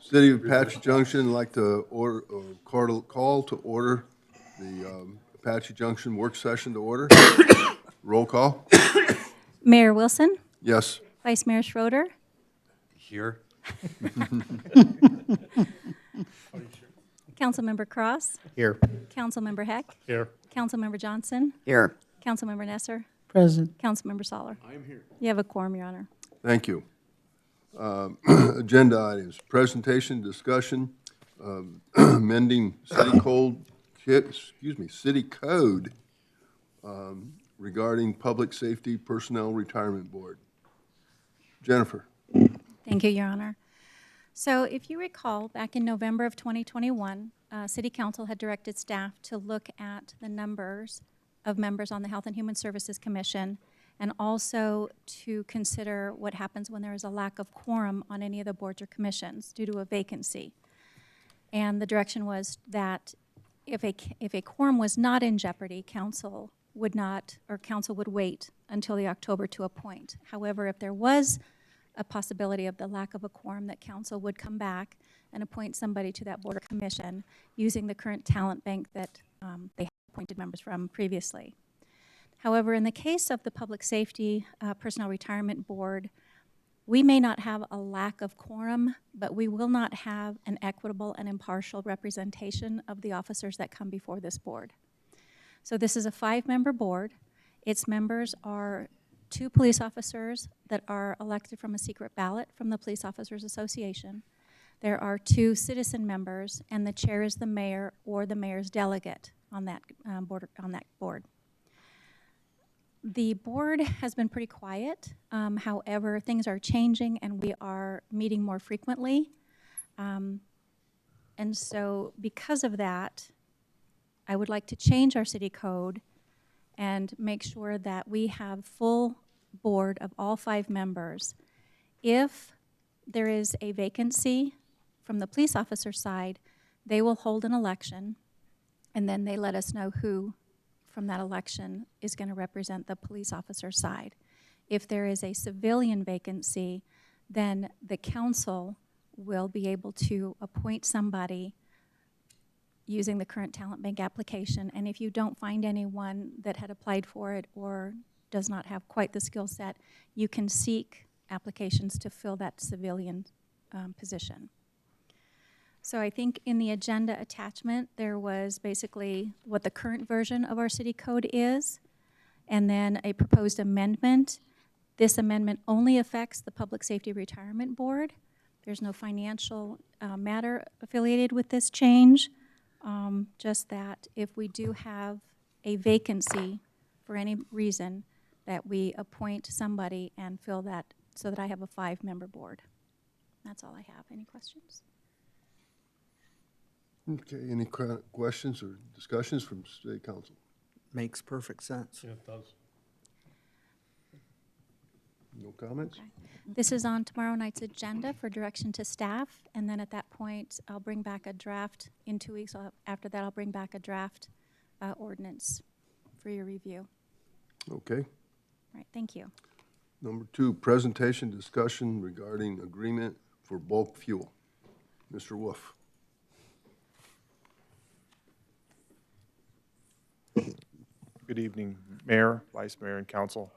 City of Apache Junction, I'd like to order, call to order the Apache Junction work session to order. Roll call. Mayor Wilson, Yes. Vice Mayor Schroeder, Here. Councilmember Cross, Here. Councilmember Heck, Here. Councilmember Johnson, Here. Councilmember Nesser, Present. Councilmember Soller. I am here. You have a quorum, Your Honor. Thank you. Agenda items, presentation, discussion, amending city code regarding Public Safety Personnel Retirement Board. Jennifer. Thank you, Your Honor. So if you recall, back in November of 2021, City Council had directed staff to look at the numbers of members on the Health and Human Services Commission, and also to consider what happens when there is a lack of quorum on any of the boards or commissions due to a vacancy. And the direction was that if a quorum was not in jeopardy, council would wait until the October to appoint. However, if there was a possibility of the lack of a quorum, that council would come back and appoint somebody to that board or commission using the current talent bank that they had appointed members from previously. However, in the case of the Public Safety Personnel Retirement Board, we may not have a lack of quorum, but we will not have an equitable and impartial representation of the officers that come before this board. So this is a 5-member board. Its members are 2 police officers that are elected from a secret ballot from the Police Officers Association. There are 2 citizen members, and the chair is the mayor or the mayor's delegate on that board. The board has been pretty quiet. However, things are changing, and we are meeting more frequently. And so because of that, I would like to change our city code and make sure that we have full board of all 5 members. If there is a vacancy from the police officer side, they will hold an election, and then they let us know who from that election is going to represent the police officer side. If there is a civilian vacancy, then the council will be able to appoint somebody using the current talent bank application. And if you don't find anyone that had applied for it or does not have quite the skill set, you can seek applications to fill that civilian position. So I think in the agenda attachment, there was basically what the current version of our city code is, and then a proposed amendment. This amendment only affects the Public Safety Retirement Board. There's no financial matter affiliated with this change, just that if we do have a vacancy for any reason, that we appoint somebody and fill that so that I have a 5-member board. That's all I have. Any questions? Okay, any questions or discussions from State Council? Makes perfect sense. Yeah, it does. No comments? Okay. This is on tomorrow night's agenda for direction to staff, and then at that point, I'll bring back a draft in 2 weeks. After that, I'll bring back a draft ordinance for your review. Okay. All right, thank you. Number 2, presentation discussion regarding agreement for bulk fuel. Mr. Wolf. Good evening, Mayor, Vice Mayor, and Council.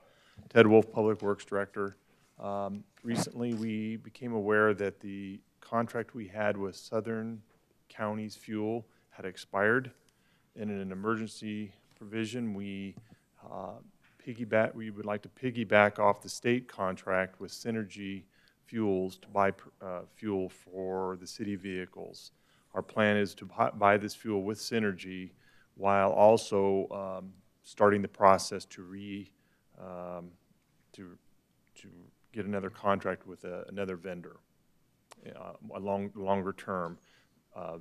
Ted Wolf, Public Works Director. Recently, we became aware that the contract we had with Southern Counties Fuel had expired. And in an emergency provision, we would like to piggyback off the state contract with Senergy Fuels to buy fuel for the city vehicles. Our plan is to buy this fuel with Senergy while also starting the process to get another contract with another vendor, a longer term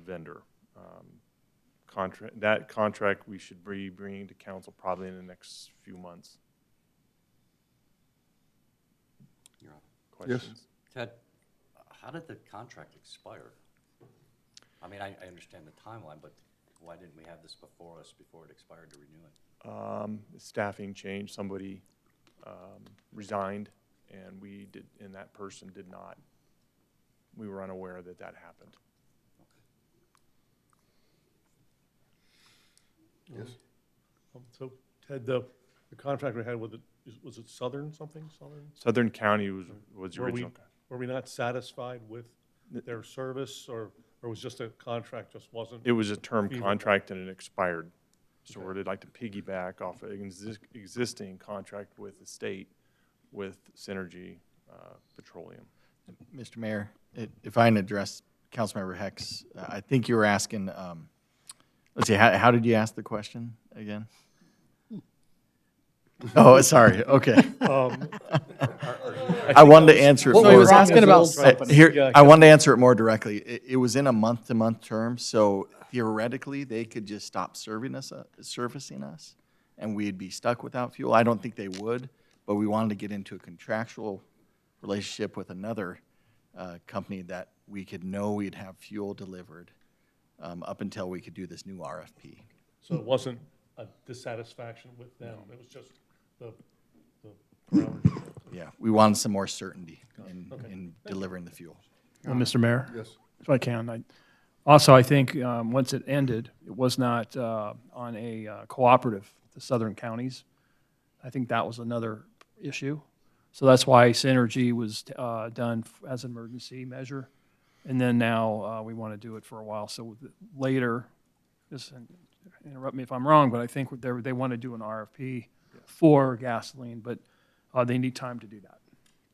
vendor. That contract we should be bringing to council probably in the next few months. You're on. Questions? Yes. Ted, how did the contract expire? I mean, I understand the timeline, but why didn't we have this before us before it expired to renew it? Staffing changed. Somebody resigned, and that person did not we were unaware that that happened. Yes? So Ted, the contract we had with it, was it Southern something, Southern? Southern County was the Were we, original. were we not satisfied with their service, or was just a contract just wasn't? It was a term feasible? contract and it expired. So Okay. we'd like to piggyback off an existing contract with the state with Senergy Petroleum. Mr. Mayor, if I can address Councilmember Heck's, I think you were asking, let's see, how did you ask the question again? Oh, sorry, okay. I wanted to answer it Well, more. he was asking about I wanted to answer it more directly. It was in a month-to-month term, so theoretically, they could just stop servicing us, and we'd be stuck without fuel. I don't think they would, but we wanted to get into a contractual relationship with another company that we could know we'd have fuel delivered up until we could do this new RFP. So it wasn't a dissatisfaction with them, it was just the parameters. Yeah, we wanted some more certainty Okay. in delivering the fuel. Well, Mr. Mayor, Yes. if I can, also, I think once it ended, it was not on a cooperative, the southern counties. I think that was another issue. So that's why Senergy was done as an emergency measure. And then now we want to do it for a while. So later, just interrupt me if I'm wrong, but I think they want to do an RFP for gasoline, but they need time to do that.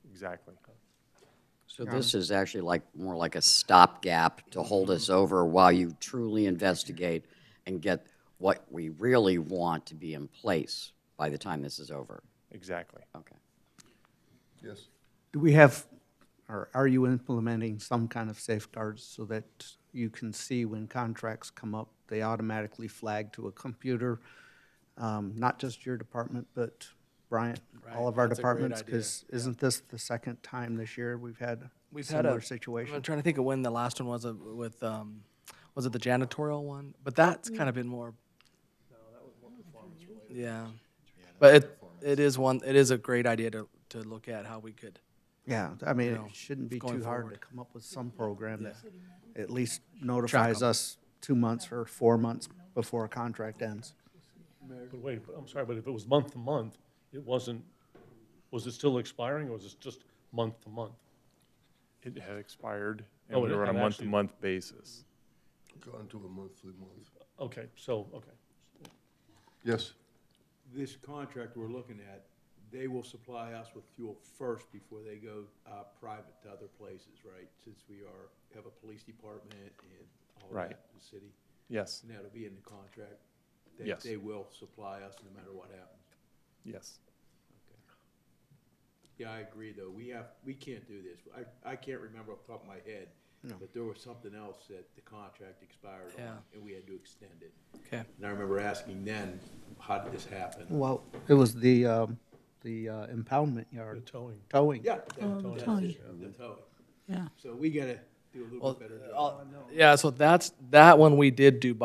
Exactly. So this is actually more like a stopgap to hold us over while you truly investigate and get what we really want to be in place by the time this is over. Exactly. Okay. Yes. Do we have, or are you implementing some kind of safeguards so that you can see when contracts come up, they automatically flag to a computer? Not just your department, but Bryant, all of our That's a great departments? idea. Because isn't this the second time this year we've had a We've had similar I'm situation? trying to think of when the last one was with, was it the janitorial one? But that's kind of been more. No, that was more performance related. Yeah. But it is a great idea to look at how we could. Yeah, I mean, You know, it shouldn't be going too hard to forward. come up with some program that at least notifies us 2 months or 4 months before a contract ends. But wait, I'm sorry, but if it was month to month, it wasn't, was it still expiring, or was it just month to month? It had expired, Oh, and we it were on a had actually- month-to-month basis. Gone to a monthly month. Okay, so, okay. Yes. This contract we're looking at, they will supply us with fuel first before they go private to other places, right? Since we have a police department and all Right. that in the city. Yes, And that'll be in the contract. Yes. They will supply us no matter what happens. yes. Okay. Yeah, I agree, though. We can't do this. I can't remember off the top of my head, but there was something else that the contract expired Yeah. on, and we had to extend it. Okay. And I remember asking then, how did this happen? Well, it was the impoundment The yard, towing. towing. Yeah, that's it, the towing. Yeah. So we gotta do a little bit better job. Yeah, so that one we did do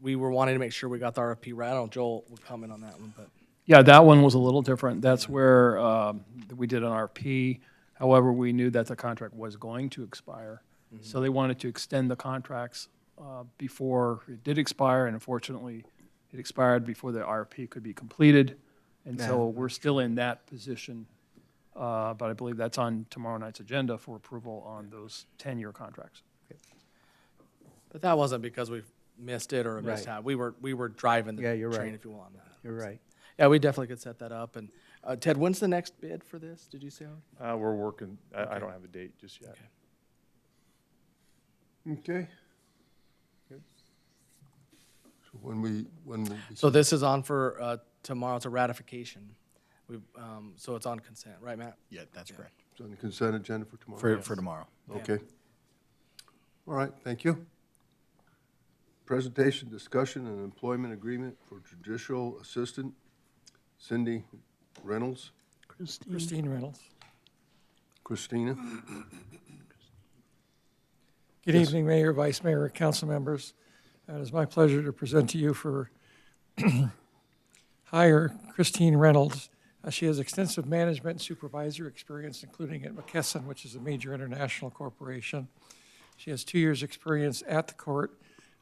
we were wanting to make sure we got the RFP right. I don't know, Joel would comment on that one, but. Yeah, that one was a little different. That's where we did an RP. However, we knew that the contract was going to expire. So they wanted to extend the contracts before it did expire, and unfortunately, it expired before the RP could be completed. And so we're still in that position, but I believe that's on tomorrow night's agenda for approval on those 10-year contracts. But that wasn't because we missed it or a Right. mishap. We were driving Yeah, the you're train, right. if you will, on that. You're right. Yeah, we definitely could set that up. And Ted, when's the next bid for this? Did you say? We're working, I don't have a date just yet. Okay. So when will be? So this is on for tomorrow. It's a ratification. So it's on consent, right, Matt? Yeah, that's correct. It's on the consent agenda for tomorrow? For tomorrow. Okay. All right, thank you. Presentation, discussion, and employment agreement for judicial assistant Cindy Reynolds. Christine Reynolds. Christina? Good Yes. evening, Mayor, Vice Mayor, council members. It is my pleasure to present to you for hire Christine Reynolds She has extensive management and supervisor experience, including at McKesson, which is a major international corporation. She has 2 years' experience at the court.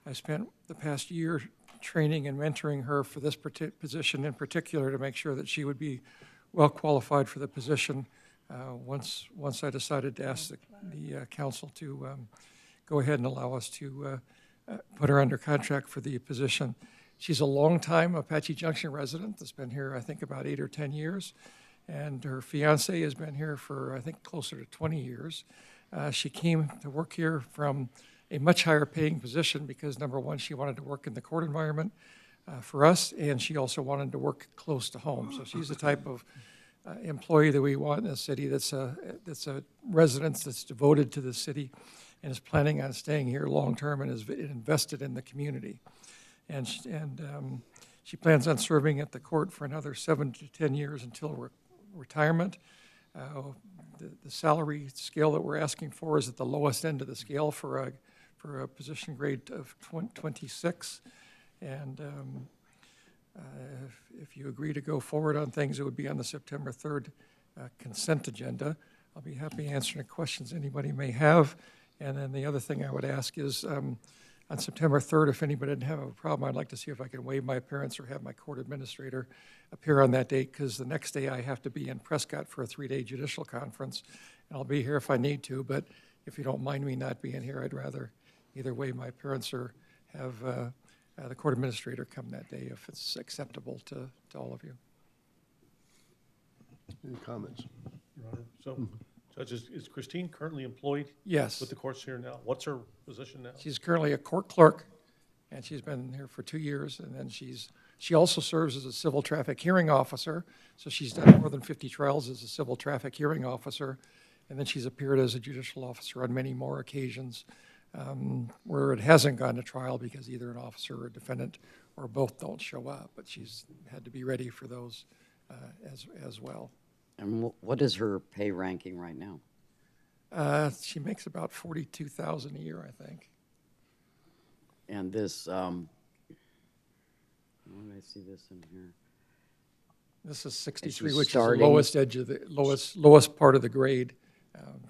I spent the past year training and mentoring her for this position in particular to make sure that she would be well qualified for the position once I decided to ask the council to go ahead and allow us to put her under contract for the position. She's a longtime Apache Junction resident that's been here, I think, about 8 or 10 years. And her fiance has been here for, I think, closer to 20 years. She came to work here from a much higher paying position because, number one, she wanted to work in the court environment for us, and she also wanted to work close to home. So she's the type of employee that we want in the city that's a resident that's devoted to the city and is planning on staying here long-term and is invested in the community. And she plans on serving at the court for another 7 to 10 years until retirement. The salary scale that we're asking for is at the lowest end of the scale for a position grade of 26. And if you agree to go forward on things, it would be on the September 3rd consent agenda. I'll be happy answering questions anybody may have. And then the other thing I would ask is, on September 3rd, if anybody didn't have a problem, I'd like to see if I can waive my appearance or have my court administrator appear on that date, because the next day I have to be in Prescott for a 3-day judicial conference, and I'll be here if I need to, but if you don't mind me not being here, I'd rather either waive my appearance or have the court administrator come that day if it's acceptable to all of you. Any comments? Your Honor. So, Judge, is Christine currently employed? Yes. With the courts here now? What's her position now? She's currently a court clerk, and she's been here for 2 years, and then she also serves as a civil traffic hearing officer, so she's done more than 50 trials as a civil traffic hearing officer, and then she's appeared as a judicial officer on many more occasions where it hasn't gone to trial because either an officer or a defendant or both don't show up, but she's had to be ready for those as well. And what is her pay ranking right now? She makes about $42,000 a year, I think. And this, where did I see this in here? This is she's 63, which starting- is the lowest edge of the lowest part of the grade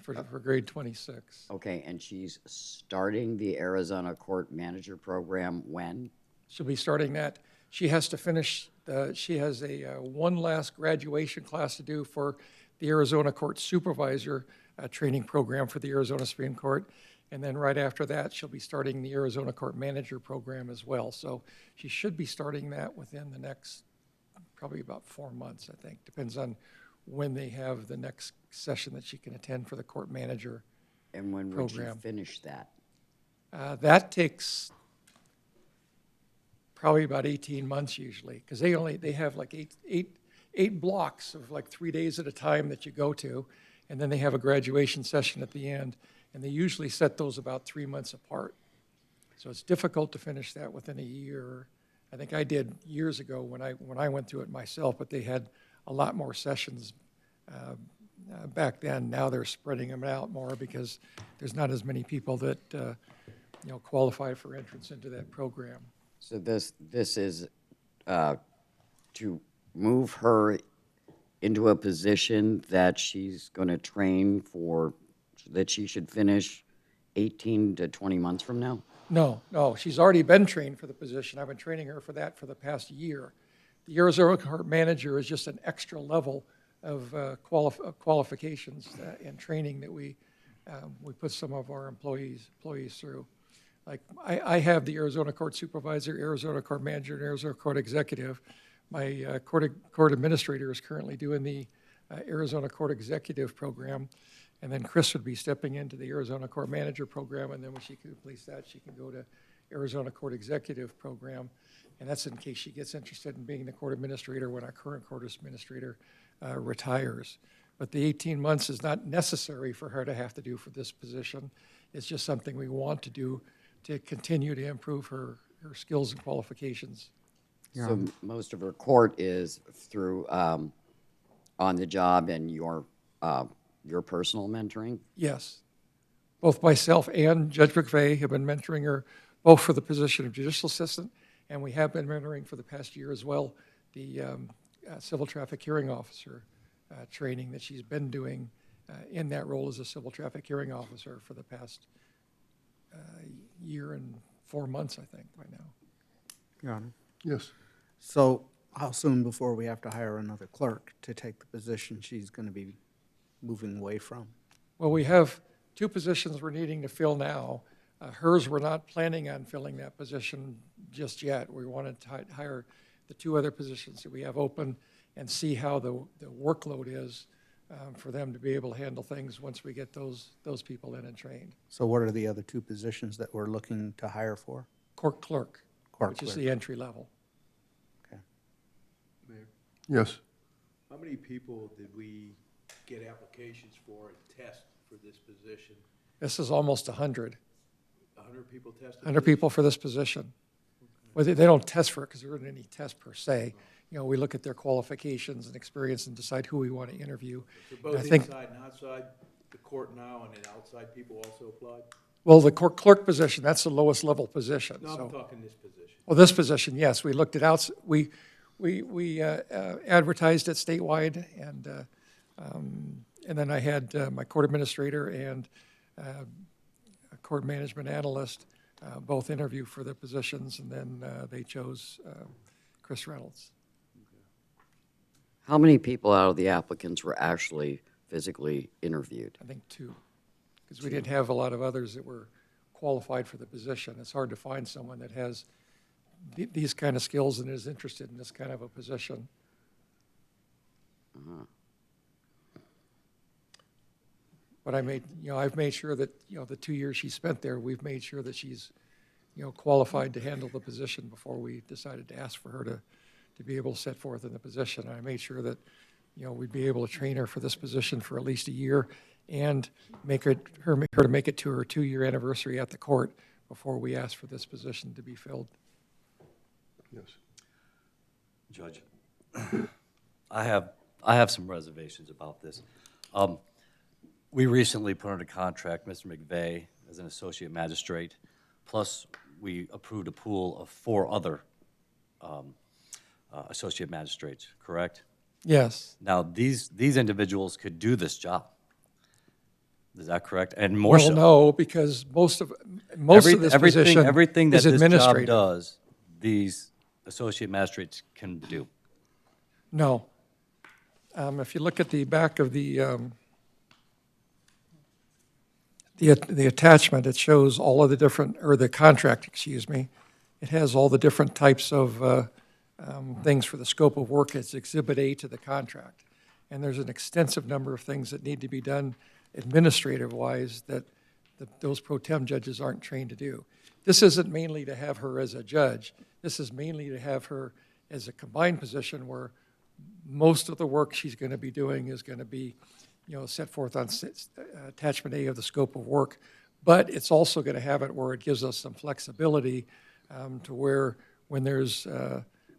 for grade 26. Okay, and she's starting the Arizona Court Manager Program when? She'll be starting that. She has to finish, she has a one last graduation class to do for the Arizona Court Supervisor training program for the Arizona Supreme Court. And then right after that, she'll be starting the Arizona Court Manager Program as well. So she should be starting that within the next, probably about 4 months, I think. Depends on when they have the next session that she can attend for the Court Manager And when would she program. finish that? That takes probably about 18 months usually, because they have like eight blocks of like 3 days at a time that you go to, and then they have a graduation session at the end, and they usually set those about 3 months apart. So it's difficult to finish that within a year. I think I did years ago when I went through it myself, but they had a lot more sessions back then. Now they're spreading them out more because there's not as many people that qualify for entrance into that program. So this is to move her into a position that she's going to train for, that she should finish 18 to 20 months from now? No, she's already been trained for the position. I've been training her for that for the past year. The Arizona Court Manager is just an extra level of qualifications and training that we put some of our employees through. Like I have the Arizona Court Supervisor, Arizona Court Manager, and Arizona Court Executive. My court administrator is currently doing the Arizona Court Executive program, and then Chris would be stepping into the Arizona Court Manager program, and then when she completes that, she can go to Arizona Court Executive program, and that's in case she gets interested in being the court administrator when our current court administrator retires. But the 18 months is not necessary for her to have to do for this position. It's just something we want to do to continue to improve her skills and qualifications. So most of her court is through on the job and your personal mentoring? Yes. Both myself and Judge McVeigh have been mentoring her both for the position of judicial assistant, and we have been mentoring for the past year as well the civil traffic hearing officer training that she's been doing in that role as a civil traffic hearing officer for the past year and 4 months, I think, by now. Your Honor. Yes. So how soon before we have to hire another clerk to take the position she's going to be moving away from? Well, we have 2 positions we're needing to fill now. Hers, we're not planning on filling that position just yet. We wanted to hire the 2 other positions that we have open and see how the workload is for them to be able to handle things once we get those people in and trained. So what are the other 2 positions that we're looking to hire for? Court clerk, Court which is clerk. the entry level. Okay. Yes. How many people did we get applications for and test for this position? This is almost 100. 100 people tested? 100 people for this position. Well, they don't test for it because there isn't any test per se. You know, we look at their qualifications and experience and decide who we want to interview. So And I both think, inside and outside the court now, and then outside people also applied? well, the court clerk position, that's the lowest level position. No, So, I'm talking this position. well, this position, yes, we looked at we advertised it statewide, and then I had my court administrator and a court management analyst both interview for the positions, and then they chose Chris Reynolds. How many people out of the applicants were actually physically interviewed? I think 2, because we didn't have a lot of others that were qualified for the position. It's hard to find someone that has these kind of skills and is interested in this kind of a position. But I've made sure that, the 2 years she spent there, we've made sure that she's, qualified to handle the position before we decided to ask for her to be able to set forth in the position. I made sure that, we'd be able to train her for this position for at least a year and make her to make it to her 2-year anniversary at the court before we asked for this position to be filled. Yes. Judge, I have some reservations about this. We recently put under contract Mr. McVeigh as an associate magistrate, plus we approved a pool of 4 other associate magistrates, correct? Yes. Now, these individuals could do this job. Is that correct? And more so. Well, no, because most of this position everything that is this job administrative. does, these associate magistrates can do. No. If you look at the back of the attachment, it shows all of the different, or the contract, excuse me. It has all the different types of things for the scope of work. It's Exhibit A to the contract. And there's an extensive number of things that need to be done administrative-wise that those pro tem judges aren't trained to do. This isn't mainly to have her as a judge. This is mainly to have her as a combined position where most of the work she's going to be doing is going to be, set forth on attachment A of the scope of work. But it's also going to have it where it gives us some flexibility to where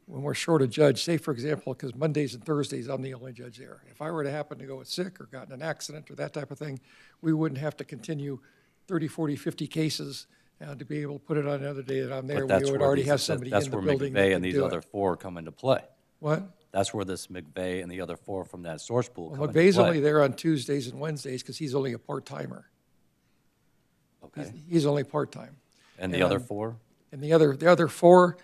when we're short a judge, say for example, because Mondays and Thursdays I'm the only judge there. If I were to happen to go sick or got in an accident or that type of thing, we wouldn't have to continue 30, 40, 50 cases to be able to put it on another day that I'm there. But We would already have somebody in the building That's where that McVeigh could and these do other it. 4 come into play. What? That's where this McVeigh and the other 4 from that source pool come Well, into McVeigh's only play. there on Tuesdays and Wednesdays because he's only a part-timer. Okay. He's only part-time. And the other 4? And the other 4,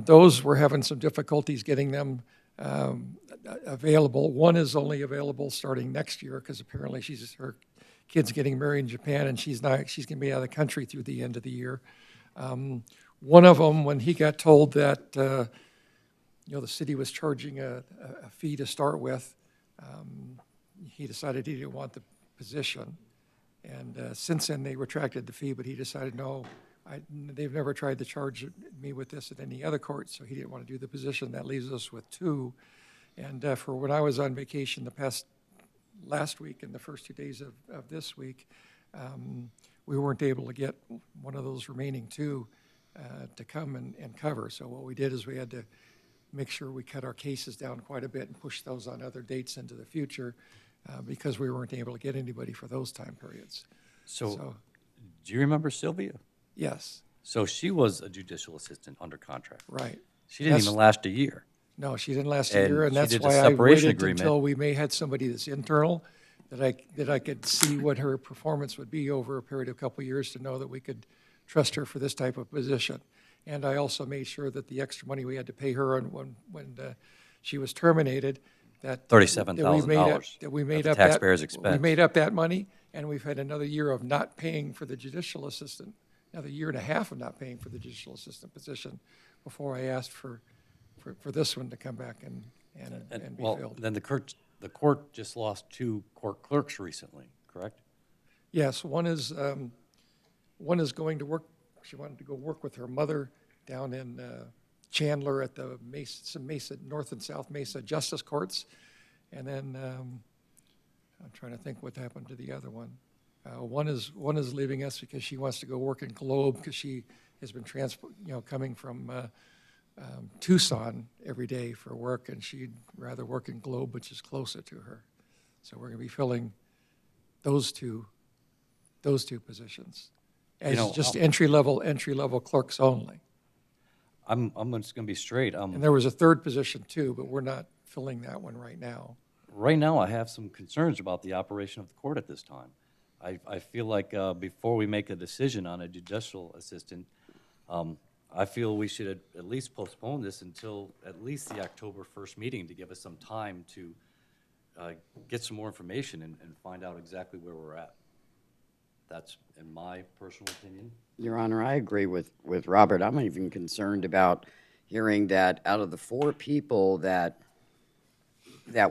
those we're having some difficulties getting them available. One is only available starting next year because apparently her kid's getting married in Japan and she's going to be out of the country through the end of the year. One of them, when he got told that the city was charging a fee to start with, he decided he didn't want the position. And since then, they retracted the fee, but he decided, no, they've never tried to charge me with this at any other court, so he didn't want to do the position. That leaves us with 2. And for when I was on vacation last week and the first 2 days of this week, we weren't able to get one of those remaining 2 to come and cover. So what we did is we had to make sure we cut our cases down quite a bit and push those on other dates into the future because we weren't able to get anybody for those time periods. So do you remember Sylvia? Yes, So she was a judicial assistant under contract. right. She didn't Yes. even last a year. No, she didn't last a And year, and she that's did a why I separation waited agreement. until we may had somebody that's internal, that I could see what her performance would be over a period of a couple of years to know that we could trust her for this type of position. And I also made sure that the extra money we had to pay her when she was terminated, that $37,000 that we made at the up that taxpayer's we expense. made up that money, and we've had another year of not paying for the judicial assistant, another year and a half of not paying for the judicial assistant position before I asked for this one to come back and be Well, filled. then the court just lost 2 court clerks recently, correct? Yes, one is going to work, she wanted to go work with her mother down in Chandler at the Mesa, North and South Mesa Justice Courts. And then, I'm trying to think what happened to the other one. One is leaving us because she wants to go work in Globe, because she has been coming from Tucson every day for work, and she'd rather work in Globe, which is closer to her. So we're going to be filling those two positions as just entry-level clerks only. I'm just going to be straight. And there was a third position too, but we're not filling that one right now. Right now, I have some concerns about the operation of the court at this time. I feel like before we make a decision on a judicial assistant, I feel we should at least postpone this until at least the October 1st meeting to give us some time to get some more information and find out exactly where we're at. That's in my personal opinion. Your Honor, I agree with Robert. I'm even concerned about hearing that out of the 4 people that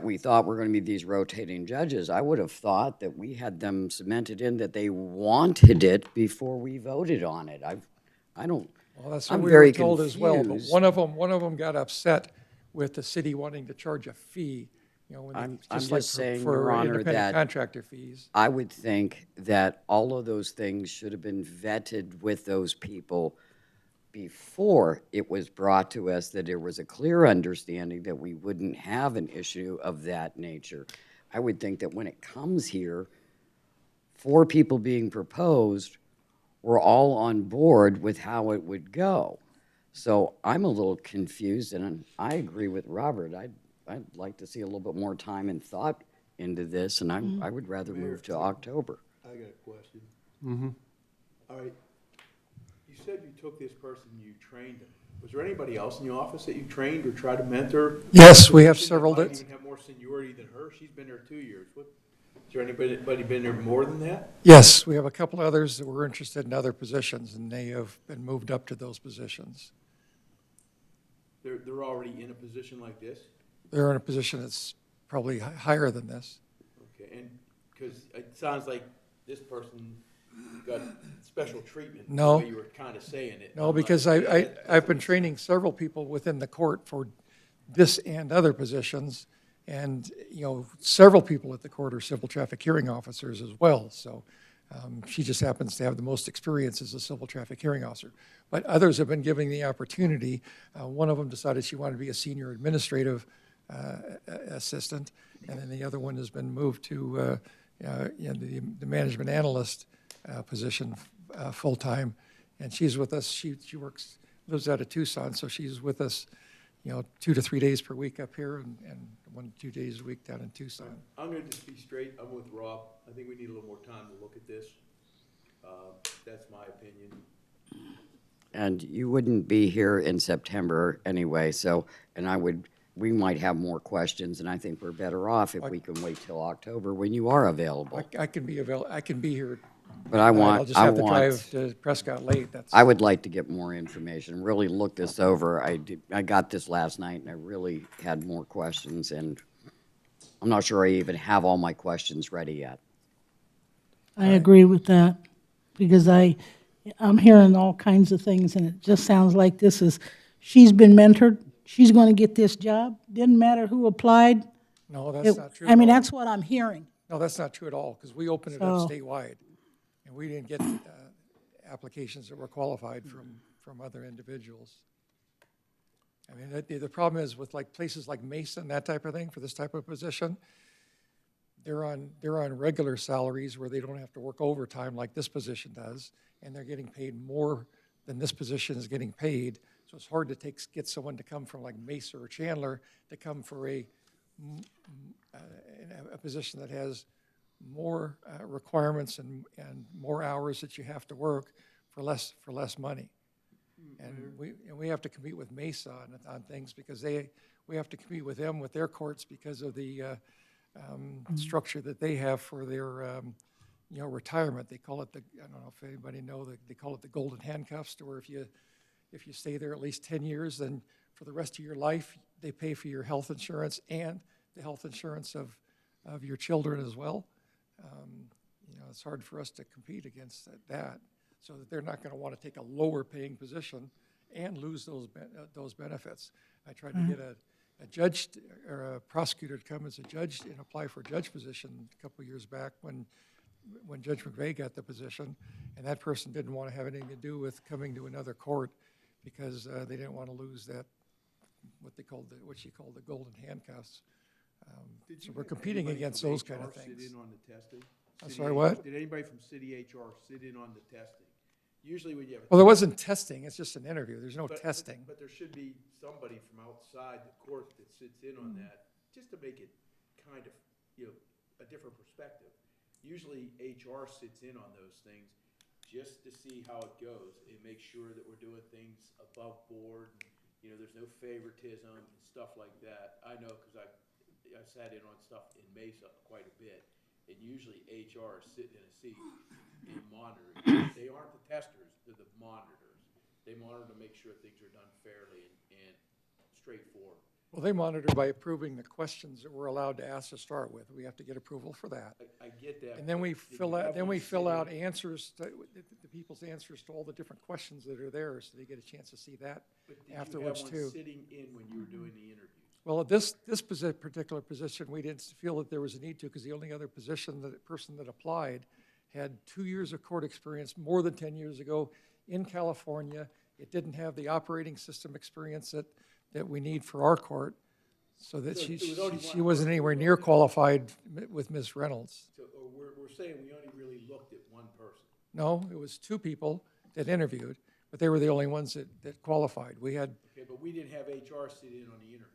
we thought were going to be these rotating judges, I would have thought that we had them cemented in that they wanted it before we voted on it. I don't. Well, that's what I'm we very were told as well, but confused. one of them got upset with the city wanting to charge a fee, when I'm just just like saying, for Your Honor, independent that contractor fees. I would think that all of those things should have been vetted with those people before it was brought to us, that there was a clear understanding that we wouldn't have an issue of that nature. I would think that when it comes here, 4 people being proposed were all on board with how it would go. So I'm a little confused, and I agree with Robert. I'd like to see a little bit more time and thought into this, and I would rather move to October. I got a question. All right, you said you took this person, you trained them. Was there anybody else in the office that you trained or tried to mentor? Yes, we have That several might that, even have more seniority than her. She's been there 2 years. Is there anybody been there more than that? yes, we have a couple others that were interested in other positions, and they have been moved up to those positions. They're already in a position like this? They're in a position that's probably higher than this. Okay, and, because it sounds like this person got special treatment. No. The way you were kind of saying it. No, because I've been training several people within the court for this and other positions, and, several people at the court are civil traffic hearing officers as well, so she just happens to have the most experience as a civil traffic hearing officer. But others have been given the opportunity. One of them decided she wanted to be a senior administrative assistant, and then the other one has been moved to the management analyst position full-time, and she's with us. She lives out of Tucson, so she's with us 2 to 3 days per week up here and 1 to 2 days a week down in Tucson. I'm going to just be straight. I'm with Rob. I think we need a little more time to look at this. That's my opinion. And you wouldn't be here in September anyway, so, we might have more questions, and I think we're better off if we can wait till October when you are available. I can be here. But I'll just have to drive to Prescott late. I would like to get more information, really look this over. I got this last night, and I really had more questions, and I'm not sure I even have all my questions ready yet. I agree with that, because I'm hearing all kinds of things, and it just sounds like she's been mentored, she's going to get this job, didn't matter who applied. No, that's not true. I mean, that's what I'm hearing. No, that's not true at all, because we opened it up So- statewide, and we didn't get applications that were qualified from other individuals. I mean, the problem is with places like Mason, that type of thing, for this type of position, they're on regular salaries where they don't have to work overtime like this position does, and they're getting paid more than this position is getting paid. So So it's hard to get someone to come from like Mesa or Chandler to come for a position that has more requirements and more hours that you have to work for less money. And we have to compete with Mesa on things because we have to compete with them with their courts because of the structure that they have for their retirement. They call it I don't know if anybody they call it the golden handcuffs, to where if you stay there at least 10 years, then for the rest of your life, they pay for your health insurance and the health insurance of your children as well. It's hard for us to compete against that, so that they're not going to want to take a lower paying position and lose those benefits. I tried to get a judge or a prosecutor to come as a judge and apply for a judge position a couple of years back when Judge McVeigh got the position, and that person didn't want to have anything to do with coming to another court because they didn't want to lose that, what she called the golden handcuffs. So we're competing against those kind of things. Sit in on the testing? I'm sorry, what? Did anybody from city HR sit in on the testing? Usually when you have Well, there wasn't testing, it's just an interview, there's no testing. But there should be somebody from outside the court that sits in on that, just to make it kind of, a different perspective. Usually HR sits in on those things just to see how it goes and make sure that we're doing things above board. And, there's no favoritism and stuff like that. I know because I sat in on stuff in Mesa quite a bit, and usually HR is sitting in a seat and monitoring. They aren't the testers, they're the monitors. They monitor to make sure things are done fairly and straightforward. Well, they monitor by approving the questions that we're allowed to ask to start with. We have to get approval for that. I get that. And then we but fill out answers, the people's answers to all the different questions that are there, so they get a chance to see that afterwards too. Did you have one sitting in when you were doing the interviews? Well, at this particular position, we didn't feel that there was a need to, because the only other person person that applied had 2 years of court experience more than 10 years ago in California. It didn't have the operating system experience that we need for our court, so that she wasn't anywhere near qualified with Ms. Reynolds. So we're saying we only really looked at one person. No, it was 2 people that interviewed, but they were the only ones that qualified. We had. Okay, but we didn't have HR sit in on the interviews.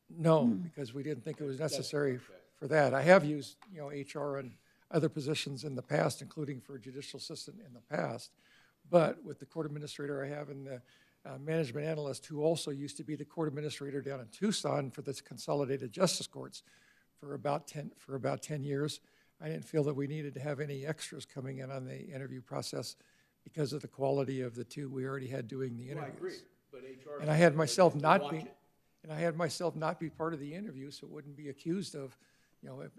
No, because we didn't think it was necessary for that. I have used, HR and other positions in the past, including for a judicial assistant in the past. But with the court administrator I have and the management analyst, who also used to be the court administrator down in Tucson for the consolidated justice courts for about 10 years, I didn't feel that we needed to have any extras coming in on the interview process because of the quality of the 2 we already had doing the interviews. I agree, but HR. And I had myself not be. And I had myself not be part of the interview, so it wouldn't be accused of,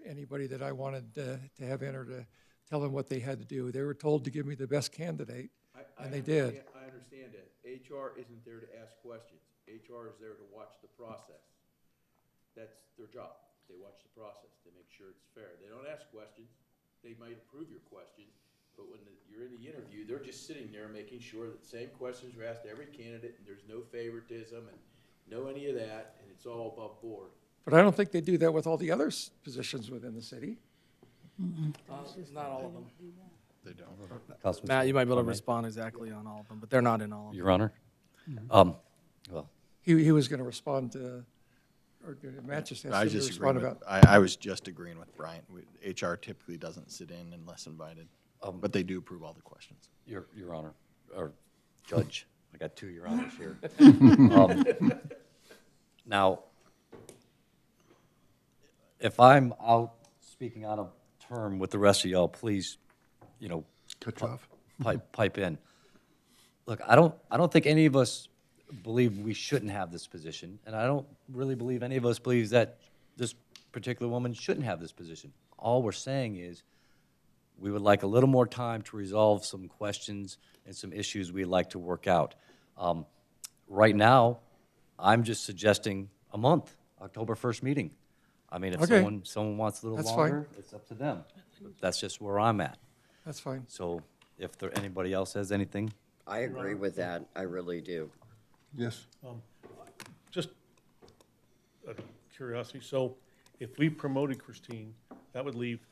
anybody that I wanted to have in or to tell them what they had to do. They were told to give me the best candidate, and they did. I understand that. HR isn't there to ask questions. HR is there to watch the process. That's their job. They watch the process. They make sure it's fair. They don't ask questions. They might approve your questions, but when you're in the interview, they're just sitting there making sure that the same questions are asked to every candidate, and there's no favoritism and no any of that, and it's all above board. But I don't think they do that with all the other positions within the city. Not all of them. They don't. Councilman Matt, you might be able to Summer. respond exactly on all of them, but they're not in all of them. Your Honor? Well, He was going to respond to, or Matt just I asked him to just respond agree with, about. I was just agreeing with Bryant. HR typically doesn't sit in unless invited, but they do approve all the questions. Your Honor, or Judge, I got 2 Your Honors here. Now, if I'm out speaking out of term with the rest of y'all, please, Cut you off. pipe in. Look, I don't think any of us believe we shouldn't have this position, and I don't really believe any of us believes that this particular woman shouldn't have this position. All we're saying is we would like a little more time to resolve some questions and some issues we'd like to work out. Right now, I'm just suggesting a month, October 1st meeting. I mean, if Okay. someone wants a little That's longer, it's up to them. That's just where I'm at. That's fine. So if anybody else has anything, I agree with that, I really do. Yes. Just out of curiosity, so if we promoted Christine, that would leave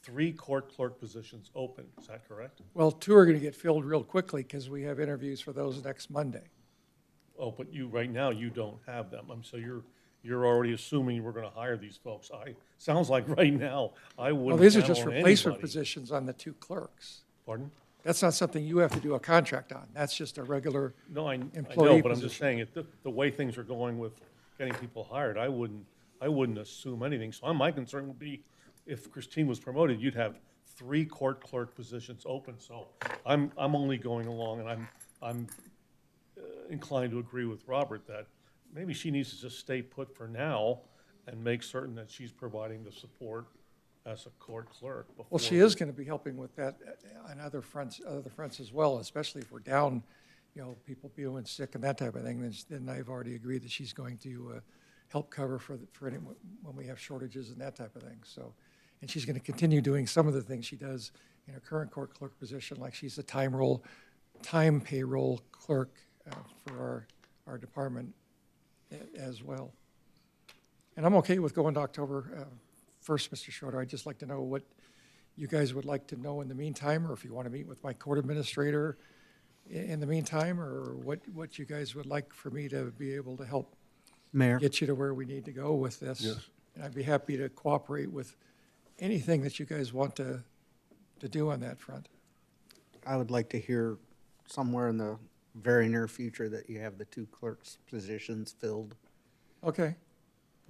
3 court clerk positions open, is that correct? Well, 2 are going to get filled real quickly because we have interviews for those next Monday. Oh, but you, right now, you don't have them. So you're already assuming we're gonna hire these folks. Sounds like right now, I Well, wouldn't these are count just on replacement anybody. positions on the 2 clerks. Pardon? That's not something you have to do a contract on. That's just a regular, No, I know, employee but I'm just position. saying, the way things are going with getting people hired, I wouldn't assume anything. So my concern would be, if Christine was promoted, you'd have 3 court clerk positions open. So I'm only going along, and I'm inclined to agree with Robert that maybe she needs to just stay put for now and make certain that she's providing the support as a court clerk before. Well, she is going to be helping with that on other fronts as well, especially if we're down, people being sick and that type of thing. Then I've already agreed that she's going to help cover for when we have shortages and that type of thing. So, and she's going to continue doing some of the things she does in her current court clerk position, like she's a time payroll clerk for our department as well. And I'm okay with going to October 1st, Mr. Schroeder. I'd just like to know what you guys would like to know in the meantime, or if you want to meet with my court administrator in the meantime, or what you guys would like for me to be able to help Mayor? get you to where we need to go with this. Yes. And I'd be happy to cooperate with anything that you guys want to do on that front. I would like to hear somewhere in the very near future that you have the 2 clerks' positions filled. Okay.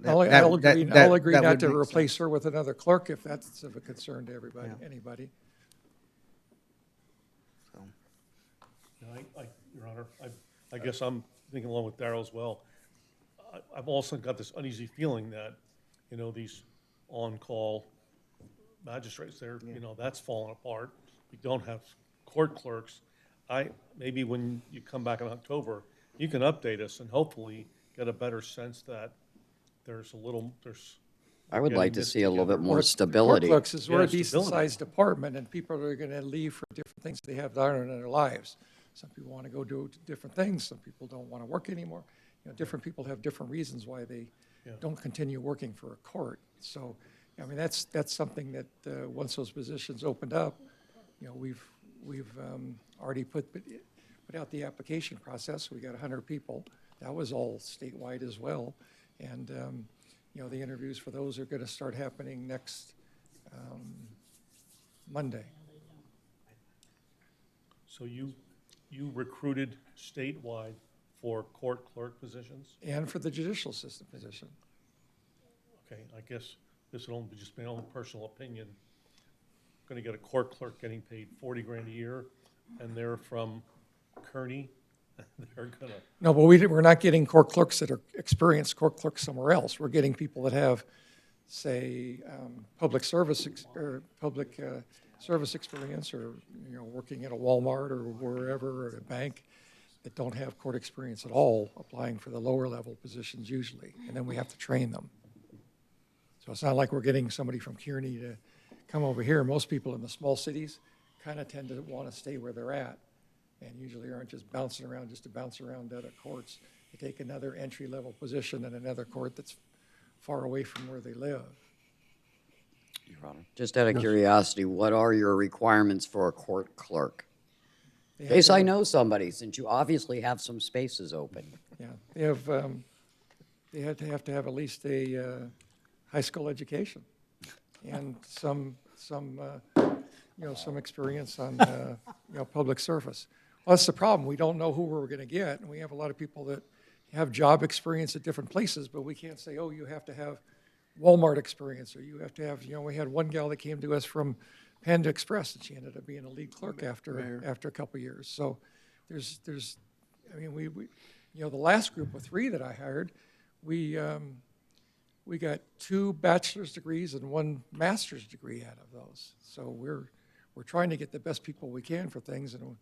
That- I'll that- agree, that- I'll agree that not would to make replace sense. her with another clerk if that's of a concern to Yeah. anybody. So, Your Honor, I guess I'm thinking along with Darrell as well. I've also got this uneasy feeling that, these on-call magistrates there, that's falling apart. We don't have court clerks. Maybe when you come back in October, you can update us and hopefully get a better sense that I would like getting to this see a little bit together. more stability. Court clerks is we're Yeah, a decent-sized stability. department, and people are going to leave for different things they have done in their lives. Some people want to go do different things. Some people don't want to work anymore. Different people have different reasons why they don't continue working for a court. So, I mean, that's something that once those positions opened up, we've already put out the application process. We got 100 people. That was all statewide as well, and the interviews for those are going to start happening next Monday. So you recruited statewide for court clerk positions? And for the judicial system position. Okay, I guess this would only be just my own personal opinion. Going to get a court clerk getting paid 40 grand a year, and they're from Kearney. They're gonna. No, but we're not getting court clerks that are experienced court clerks somewhere else. We're getting people that have, say, public service experience, or working at a Walmart or wherever, or at a bank, that don't have court experience at all, applying for the lower level positions usually, and then we have to train them. So it's not like we're getting somebody from Kearney to come over here. Most people in the small cities kind of tend to want to stay where they're at, and usually aren't just bouncing around just to bounce around other courts. They take another entry-level position in another court that's far away from where they live. Your Honor. Just out of curiosity, what are your requirements for a court clerk? They In have case to- I know somebody, since you obviously have some spaces open. Yeah, they have to have at least a high school education and some experience on, public service. Well, that's the problem. We don't know who we're going to get, and we have a lot of people that have job experience at different places, but we can't say, oh, you have to have Walmart experience, or you have to have, we had one gal that came to us from Panda Express, and she ended up being a lead clerk after a couple of years. So there's, the last group of 3 that I hired, we got 2 bachelor's degrees and 1 master's degree out of those. So we're trying to get the best people we can for things, and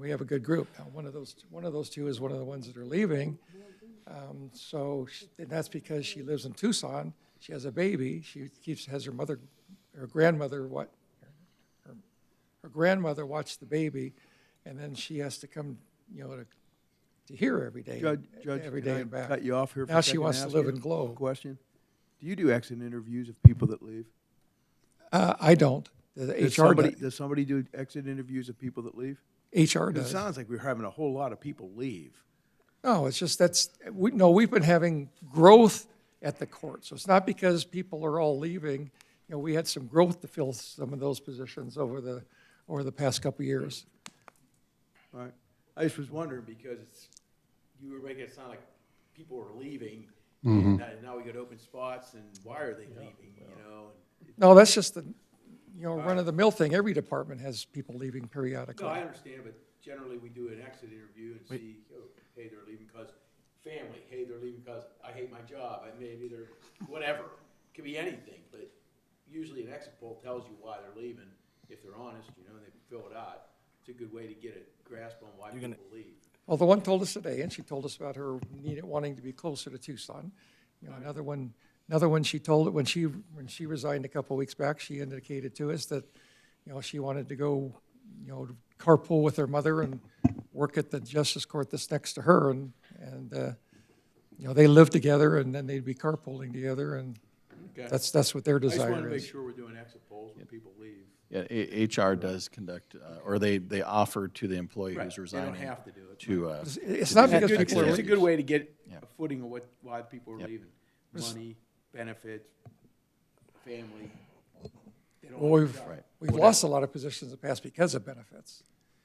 we have a good group. Now, one of those 2 is one of the ones that are leaving. And that's because she lives in Tucson. She has a baby. She has her grandmother watch the baby, and then she has to come, to here every day, every day and back. Cut you off here for a Now second she and wants to ask live you in a Globe. question. Do you do exit interviews of people that leave? I don't. The HR does. Does somebody do exit interviews of people that leave? HR It does. sounds like we're having a whole lot of people leave. No, it's just we've been having growth at the court. So it's not because people are all leaving. You know, we had some growth to fill some of those positions over the past couple of years. All right. I just was wondering because you were making it sound like people were leaving, and now we got open spots, and why are they leaving, you know? No, that's just the, run-of-the-mill thing. Every department has people leaving periodically. No, I understand, but generally we do an exit interview and see, oh, hey, they're leaving because family, hey, they're leaving because I hate my job, maybe they're, whatever. It could be anything, but usually an exit poll tells you why they're leaving, if they're honest, you know, and they fill it out. It's a good way to get a grasp on why people leave. Well, the one told us today, and she told us about her wanting to be closer to Tucson. You know, another one she told when she resigned a couple of weeks back, she indicated to us that, she wanted to go, carpool with her mother and work at the justice court that's next to her, and they live together, and then they'd be carpooling together, and Okay. that's what their I just desire want to make is. sure we're doing exit polls when people leave. Yeah, HR does conduct, or they offer to the employee Right. who's They resigning. don't have to do it. To, It's not because It's people are just a good way to get Yeah. a footing of why people are Yep. leaving. Money, benefits, family. They don't Well, want a we've, job. Right. we've lost a lot of positions in the past because of benefits.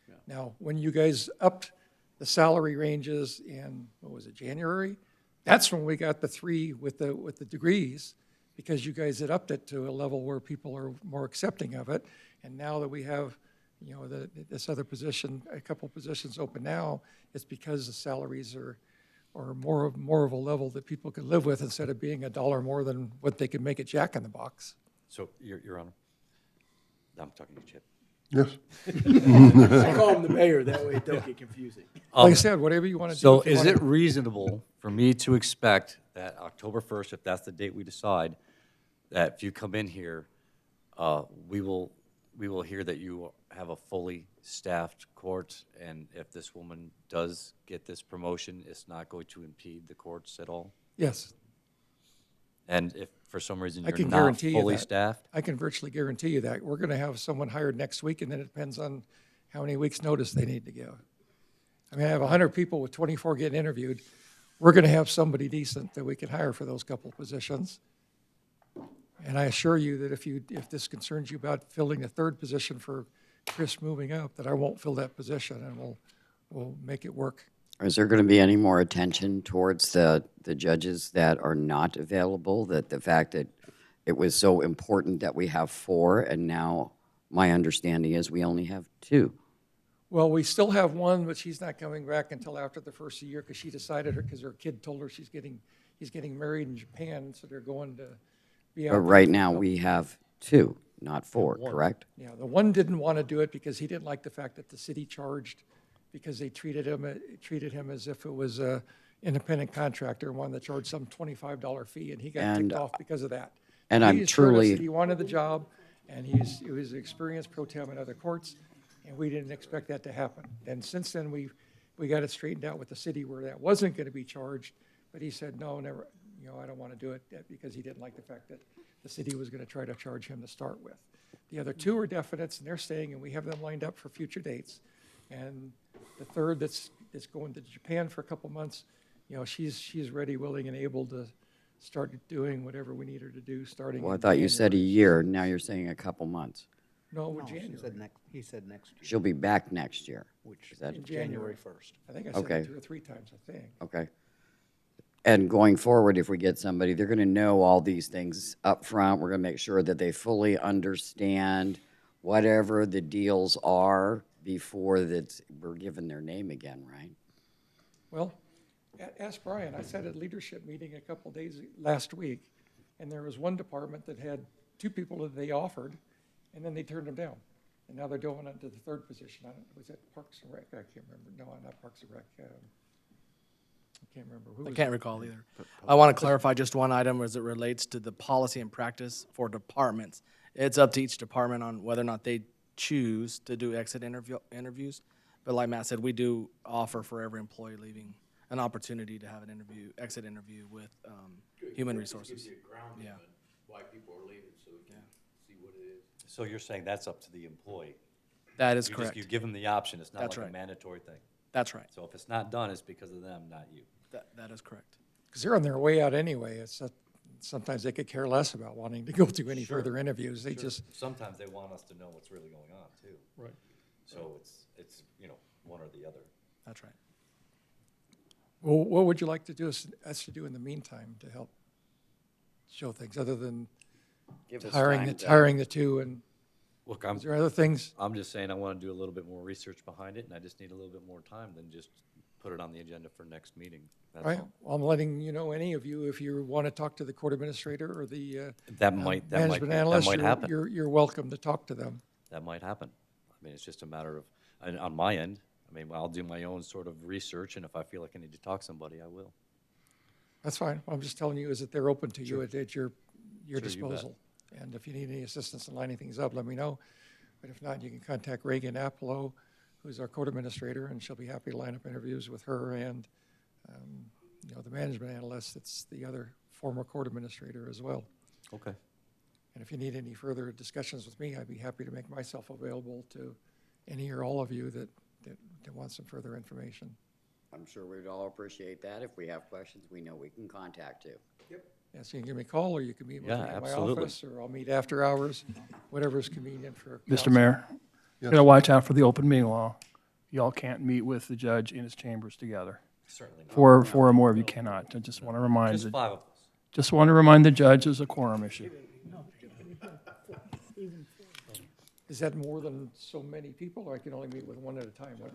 Yeah. Now, when you guys upped the salary ranges in, what was it, January? That's when we got the 3 with the degrees, because you guys had upped it to a level where people are more accepting of it. And now that we have, this other position, a couple positions open now, it's because the salaries are more of a level that people can live with instead of being $1 more than what they could make at Jack in the Box. So, Your Honor, I'm talking to Chip. Yes. I call him the mayor, that way it don't get confusing. Like I said, whatever you want to do. So if you is wanna- it reasonable for me to expect that October 1st, if that's the date we decide, that if you come in here, we will hear that you have a fully staffed court, and if this woman does get this promotion, it's not going to impede the courts at all? Yes, And if for some reason I you're can not guarantee you fully that. staffed? I can virtually guarantee you that. We're going to have someone hired next week, and then it depends on how many weeks' notice they need to give. I mean, I have 100 people with 24 getting interviewed. We're going to have somebody decent that we can hire for those couple positions. And I assure you that if this concerns you about filling the 3rd position for Chris moving up, that I won't fill that position, and we'll make it work. Is there going to be any more attention towards the judges that are not available, that the fact that it was so important that we have 4, and now my understanding is we only have 2? Well, we still have one, but she's not coming back until after the first year because she decided because her kid told her he's getting married in Japan, so they're going to be out. But there right for a now, couple- we have 2, not 4, correct? Yeah, the one didn't want to do it because he didn't like the fact that the city charged, because they treated him as if it was a independent contractor and wanted to charge some $25 fee, and he got And- ticked off because of that. and He I'm assured us truly- that he wanted the job, and he was experienced pro tem in other courts, and we didn't expect that to happen. And since then, we got it straightened out with the city where that wasn't going to be charged, but he said, no, never, I don't want to do it, because he didn't like the fact that the city was going to try to charge him to start with. The other 2 are definites, and they're staying, and we have them lined up for future dates. And the 3rd that's going to Japan for a couple months, she's ready, willing, and able to start doing whatever we need her to do, starting Well, I in thought you said a January. year, now you're saying a couple months. No, No, January. he said next year, She'll be back next year. which Is that In January 1st. I think I said Okay. it 2 or 3 times, I think. Okay. And going forward, if we get somebody, they're going to know all these things up front. We're going to make sure that they fully understand whatever the deals are before that we're given their name again, right? Well, ask Brian. I sat at a leadership meeting a couple days last week, and there was one department that had 2 people that they offered, and then they turned them down. And now they're going into the 3rd position. Was that Parks and Rec? I can't remember. No, not Parks and Rec. I can't remember. Who I was can't it? recall either. I want to clarify just one item as it relates to the policy and practice for departments. It's up to each department on whether or not they choose to do exit interviews. But like Matt said, we do offer for every employee leaving an opportunity to have an exit interview with human resources. Gives you a grounding Yeah. on why people are leaving, so we can see what it is. So you're saying that's up to the employee? That is You correct. give them the option, it's not That's like a right. mandatory thing? That's right. So if it's not done, it's because of them, not you. That is correct. Because they're on their way out anyway. It's that sometimes they could care less about wanting to go through any further interviews. They just, Sometimes they want us to know what's really going on, too. Right. So it's, one or the other. That's right. well, what would you like to do us to do in the meantime to help show things, other than Give us hiring time to- hiring the two? And Look, is there other things? I'm just saying I want to do a little bit more research behind it, and I just need a little bit more time than just put it on the agenda for next meeting. That's Right. all. Well, I'm letting you know, any of you, if you want to talk to the court administrator or the that management analyst, might happen. you're welcome to talk to them. That might happen. I mean, it's just a matter of, and on my end, I mean, I'll do my own sort of research, and if I feel like I need to talk to somebody, I will. That's fine. What I'm just telling you is that they're open to you at your you bet. disposal. And if you need any assistance in lining things up, let me know. But if not, you can contact Reagan Apollo, who's our court administrator, and she'll be happy to line up interviews with her and, the management analyst that's the other former court administrator as well. Okay. And if you need any further discussions with me, I'd be happy to make myself available to any or all of you that want some further information. I'm sure we'd all appreciate that. If we have questions, we know we can contact you. Yes, you can give me a call, or you can meet with me Yeah, in my absolutely. office, or I'll meet after hours, whatever's convenient for Mr. counsel. Mayor, you Yes. gotta watch out for the open meeting law. Y'all can't meet with the judge in his chambers together. Certainly not. Four or more of you cannot. I just want to remind Just the, 5 of us. just want to remind the judge there's a quorum issue. Is that more than so many people, or I can only meet with one at a time? What-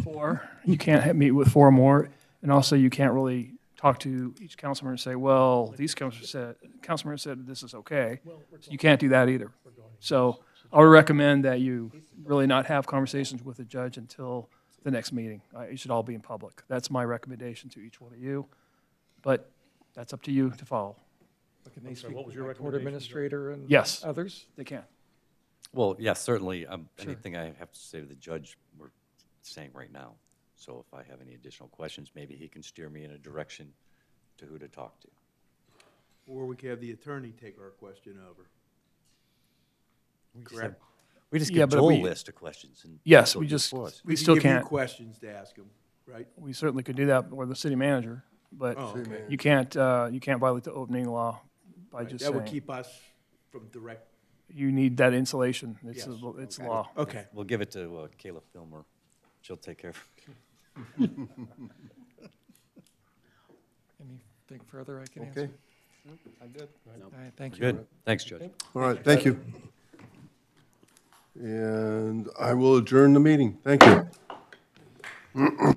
Four, you can't meet with four or more, and also you can't really talk to each councilman and say, well, these councilman said this is okay. You can't do that either. So I would recommend that you really not have conversations with the judge until the next meeting. It should all be in public. That's my recommendation to each one of you, but that's up to you to follow. But can they I'm sorry, speak what was with your my court recommendation, administrator and Yes. others? They can. Well, yes, certainly, anything I have to say to the judge, we're saying right now. So if I have any additional questions, maybe he can steer me in a direction to who to talk to. Or we could have the attorney take our question over. Correct. We just Yeah, give but Joel a we- list of questions. And Yes, he'll we do it just, for us. we can still give you can't, questions to ask him, right? we certainly could do that with the city manager, but Oh, okay. you can't violate the opening law by Right, just that would saying. keep us from direct, You need that insulation. It's, Yes. it's Okay. law. okay. We'll give it to Kayla Filmer. She'll take care of it. Anything further I can Okay. answer? All right, thank you. Good. Thanks, Judge. All right, thank you. And I will adjourn the meeting. Thank you.